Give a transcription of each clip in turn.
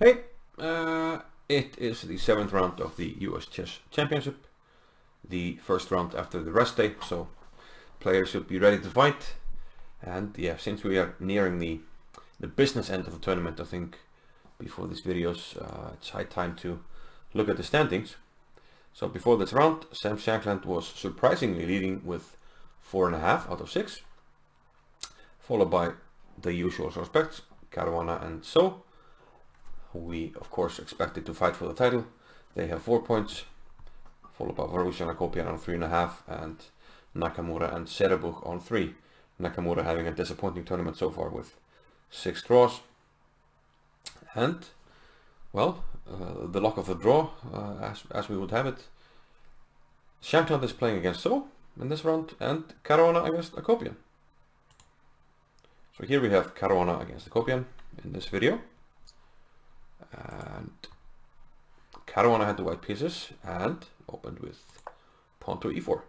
Hey, it is the 7th round of the US Chess Championship, the first round after the rest day, so players should be ready to fight. And yeah, since we are nearing the business end of the tournament, I think before this videos it's high time to look at the standings. So before this round, Sam Shankland was surprisingly leading with 4.5 out of 6, followed by the usual suspects, Caruana and So, who we of course expected to fight for the title. They have 4 points, followed by Varusian and Akobian on 3.5, and Nakamura and Serebuch on 3. Nakamura having a disappointing tournament so far with 6 draws. And, well, the luck of the draw, as we would have it, Shankland is playing against So in this round, and Caruana against Akobian. So here we have Caruana against Akobian in this video. And Caruana had the white pieces and opened with pawn to e4.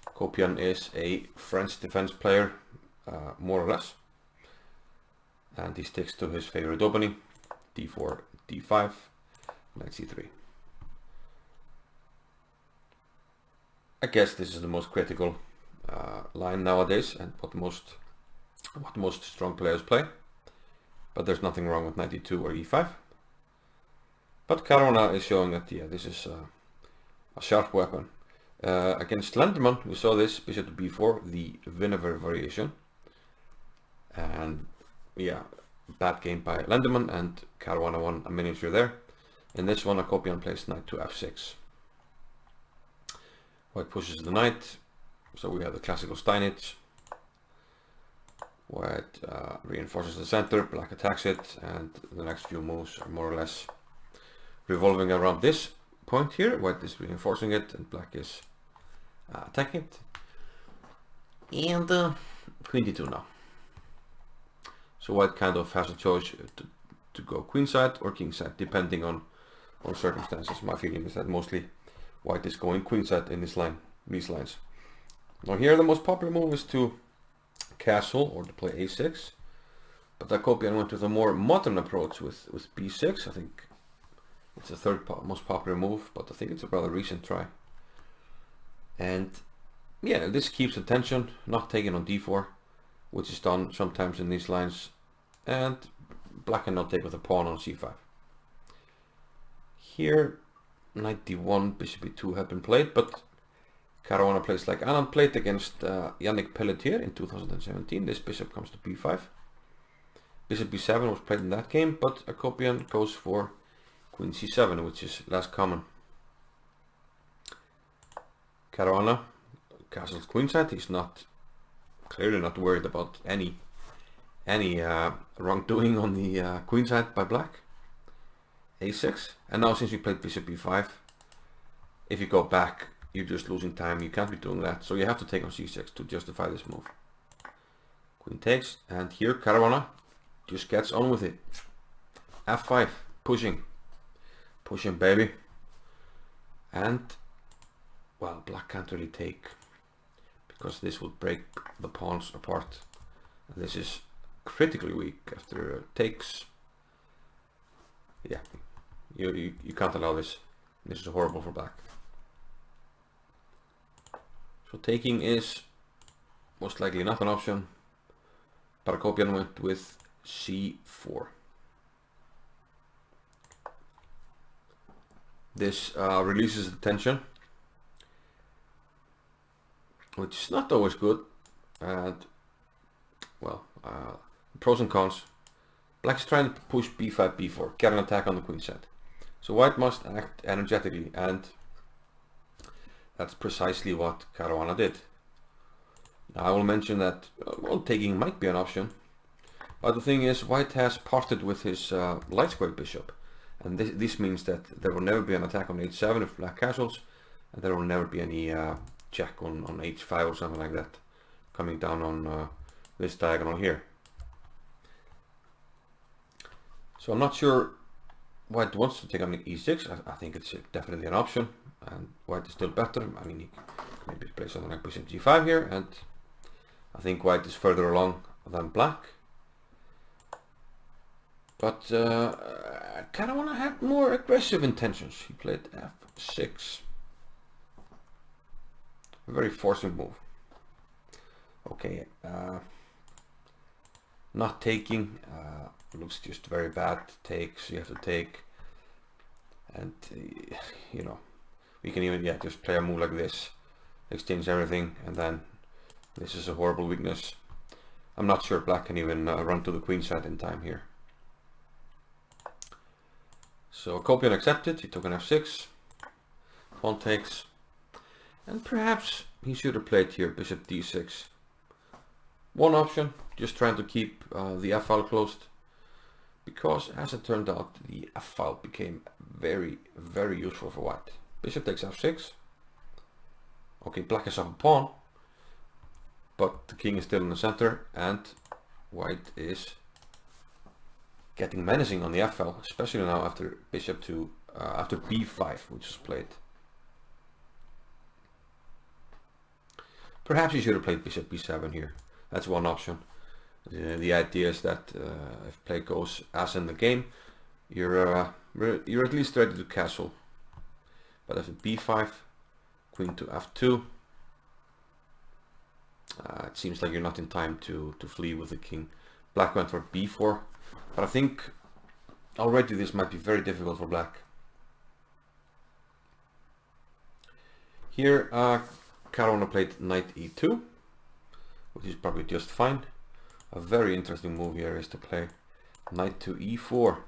Akobian is a French defense player, more or less, and he sticks to his favorite opening: d4, d5, knight c3. I guess this is the most critical line nowadays, and what most strong players play. But there's nothing wrong with knight e2 or e5. But Caruana is showing that, yeah, this is a sharp weapon. Against Lenderman, we saw this bishop to b4, the Vinegar variation. And yeah, bad game by Lenderman, and Caruana won a miniature there. In this one, Akobian plays knight to f6. White pushes the knight, so we have the classical Steinitz. White reinforces the center, black attacks it, and the next few moves are more or less revolving around this point here. White is reinforcing it, and black is attacking it. And queen d2 now. So white kind of has a choice to go queenside or kingside, depending on circumstances. My feeling is that mostly white is going queenside in these lines. Now here the most popular move is to castle or to play a6, but Akobian went with a more modern approach with b6. I think it's the third most popular move, but I think it's a rather recent try. And yeah, this keeps attention, not taking on d4, which is done sometimes in these lines, and black cannot take with a pawn on c5. Here knight d1, bishop e2 have been played, but Caruana plays like Anand played against Yannick Pelletier in 2017. This bishop comes to b5. Bishop b7 was played in that game, but Akobian goes for queen c7, which is less common. Caruana castles queenside. He's clearly not worried about any wrongdoing on the queenside by black. a6, and now since we played bishop b5, if you go back, you're just losing time. You can't be doing that, so you have to take on c6 to justify this move. Queen takes, and here Caruana just gets on with it. f5, pushing baby. And well, black can't really take, because this would break the pawns apart, and this is critically weak after takes. Yeah, you can't allow this. This is horrible for black. So taking is most likely not an option, but Akobian went with c4. This releases the tension, which is not always good. And well, pros and cons. Black's trying to push b5, b4, get an attack on the queen side. So white must act energetically, and that's precisely what Caruana did. Now I will mention that well, taking might be an option, but the thing is, white has parted with his light square bishop, and this means that there will never be an attack on h7 if black castles, and there will never be any check on h5 or something like that coming down on this diagonal here. So I'm not sure white wants to take on e6. I think it's definitely an option, and white is still better. I mean, he can maybe play something like bishop g5 here, and I think white is further along than black. But I kind of want to have more aggressive intentions. He played f6. A very forcing move. Okay, not taking looks just very bad. Takes, you have to take, and you know, we can even just play a move like this, exchange everything, and then this is a horrible weakness. I'm not sure black can even run to the queen side in time here. So Akobian accepted. He took an f6. Pawn takes, and perhaps he should have played here bishop d6. One option, just trying to keep the f-file closed, because as it turned out, the f-file became very, very useful for white. Bishop takes f6. Okay, black is up a pawn, but the king is still in the center, and white is getting menacing on the f-file, especially now after bishop to after b5, which was played. Perhaps you should have played bishop b7 here. That's one option. The idea is that if play goes as in the game, you're at least ready to castle. But after b5, queen to f2, it seems like you're not in time to flee with the king. Black went for b4, but I think already this might be very difficult for black. Here Caruana played knight e2, which is probably just fine. A very interesting move here is to play knight to e4,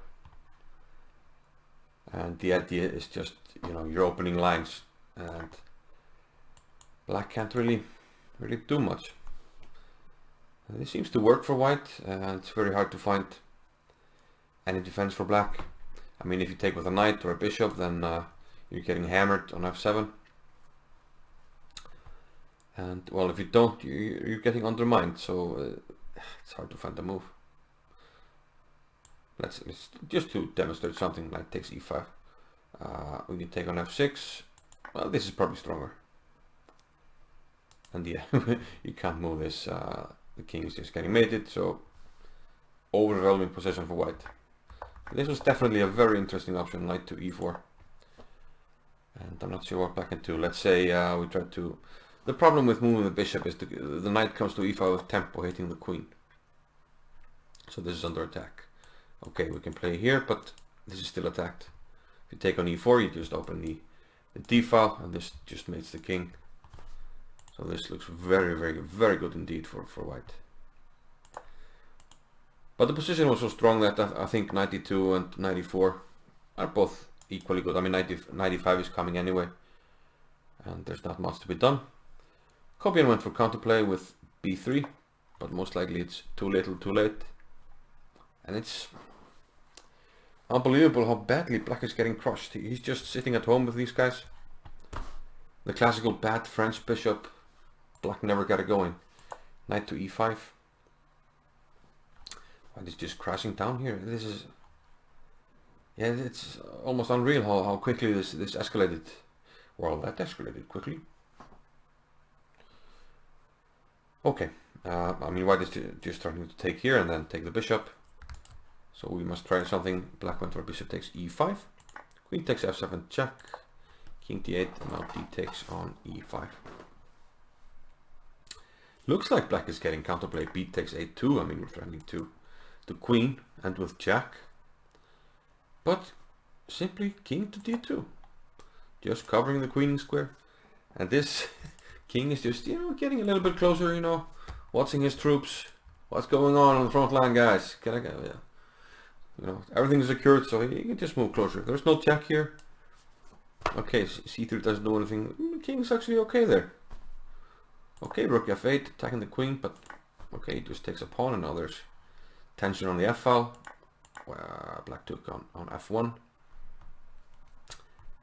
and the idea is just, you know, you're opening lines, and black can't really do much. And this seems to work for white, and it's very hard to find any defense for black. I mean, if you take with a knight or a bishop, then you're getting hammered on f7. And well, if you don't, you're getting undermined, so it's hard to find a move. Let's just to demonstrate something, like takes e5. We can take on f6. Well, this is probably stronger. And yeah, you can't move this. The king is just getting mated, so overwhelming position for white. This was definitely a very interesting option, knight to e4. And I'm not sure what black can do. Let's say we try to... The problem with moving the bishop is the knight comes to e5 with tempo, hitting the queen. So this is under attack. Okay, we can play here, but this is still attacked. If you take on e4, you just open the d file, and this just mates the king. So this looks very, very, very good indeed for white. But the position was so strong that I think 92 and 94 are both equally good. I mean, 95 is coming anyway, and there's not much to be done. Akobian went for counterplay with b3, but most likely it's too little too late. And it's unbelievable how badly black is getting crushed. He's just sitting at home with these guys. The classical bad French bishop. Black never got it going. Knight to e5. White is just crashing down here. This is... Yeah, it's almost unreal how quickly this escalated. Well, that escalated quickly. Okay, I mean, white is just starting to take here and then take the bishop. So we must try something. Black went for bishop takes e5. Queen takes f7 check. King d8, and now d takes on e5. Looks like black is getting counterplay. B takes a2. I mean, we're threatening to the queen and with jack. But simply king to d2. Just covering the queen square. And this king is just, you know, getting a little bit closer, you know, watching his troops. What's going on the front line, guys? Can I go? Yeah. You know, everything's secured, so he can just move closer. There's no check here. Okay, c3 doesn't do anything. The king's actually okay there. Okay, rook f8, attacking the queen, but okay, he just takes a pawn, and now there's tension on the f-file. Black took on f1.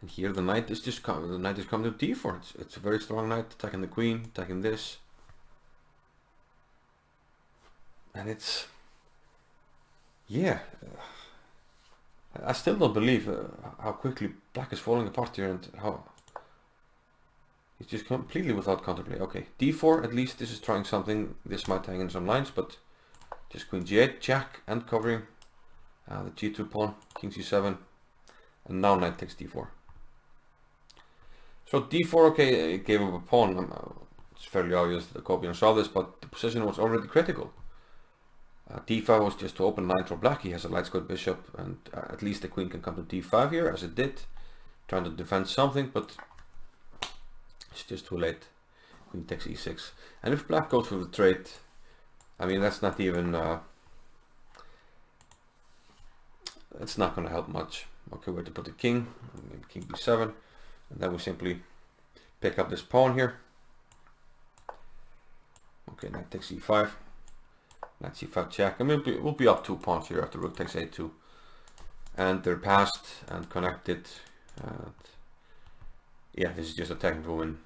And here the knight is just coming. The knight is coming to d4. It's a very strong knight, attacking the queen, attacking this, and it's, yeah. I still don't believe how quickly black is falling apart here, and how it's just completely without counterplay. Okay, d4. At least this is trying something. This might hang in some lines, but just queen g8, jack, and covering. The g2 pawn, king c7, and now knight takes d4. So d4, okay, it gave up a pawn. It's fairly obvious that Akobian saw this, but the position was already critical. d5 was just to open line for black. He has a light squared bishop, and at least the queen can come to d5 here, as it did, trying to defend something, but it's just too late. Queen takes e6, and if black goes for the trade, I mean, that's not even it's not going to help much. Okay, where to put the king? Maybe king b7, and then we simply pick up this pawn here. Okay, knight takes e5, knight c5 check. I mean, we'll be up 2 pawns here after rook takes a2, and they're passed and connected. And yeah, this is just a technical win.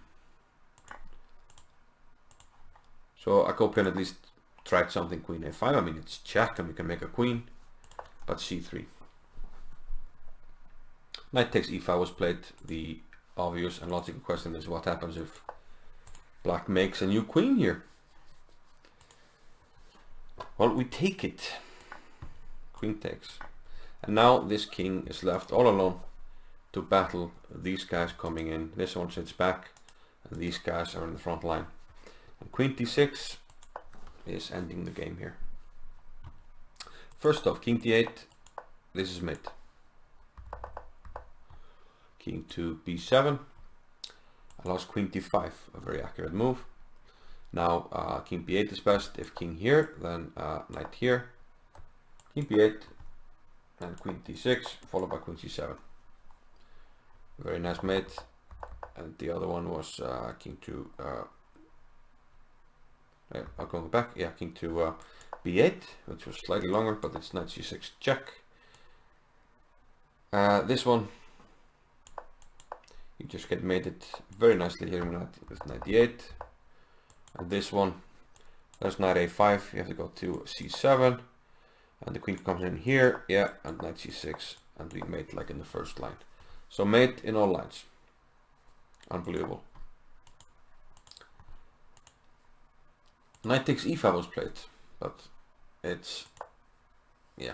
So Akobian at least tried something. Queen a5. I mean, it's check, and we can make a queen, but c3. Knight takes e5 was played. The obvious and logical question is what happens if black makes a new queen here? Well, we take it. Queen takes. And now this king is left all alone to battle these guys coming in. This one sits back, and these guys are in the front line. And queen d6 is ending the game here. First off, king d8. This is mate. King to b7. Allows queen d5, a very accurate move. Now king b8 is best. If king here, then knight here. King b8 and queen d6, followed by queen c7. Very nice mate. And the other one was king to I'll go back. Yeah, king to b8, which was slightly longer, but it's knight c6 check. This one, you just get mated very nicely here with knight d8. And this one, there's knight a5. You have to go to c7, and the queen comes in here. Yeah, and knight c6, and we mate like in the first line. So mate in all lines. Unbelievable. Knight takes e5 was played, but it's, yeah,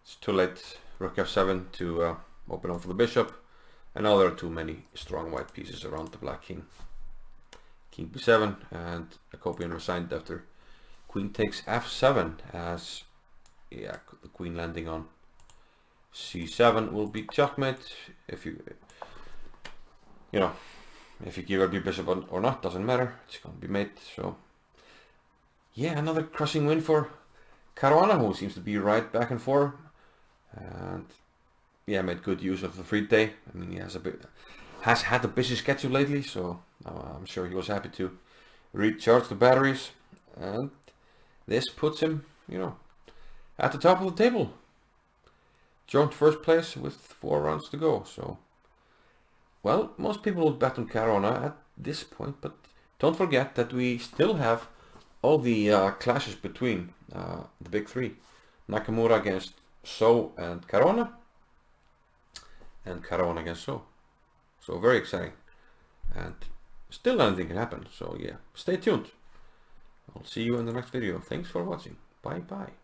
it's too late. Rook f7 to open up for the bishop, and now there are too many strong white pieces around the black king. King b7, and Akobian resigned after queen takes f7, as yeah, the queen landing on c7 will be checkmate. If you know, if you give up your bishop or not, doesn't matter. It's going to be mate. So yeah, another crushing win for Caruana, who seems to be right back and forth, and yeah, made good use of the free day. I mean, he has had a busy schedule lately, so I'm sure he was happy to recharge the batteries, and this puts him, you know, at the top of the table. Joint first place with 4 rounds to go. So, well, most people would bet on Caruana at this point, but don't forget that we still have all the clashes between the big three. Nakamura against So and Caruana against So. So very exciting, and still anything can happen. So yeah, stay tuned. I'll see you in the next video. Thanks for watching. Bye bye.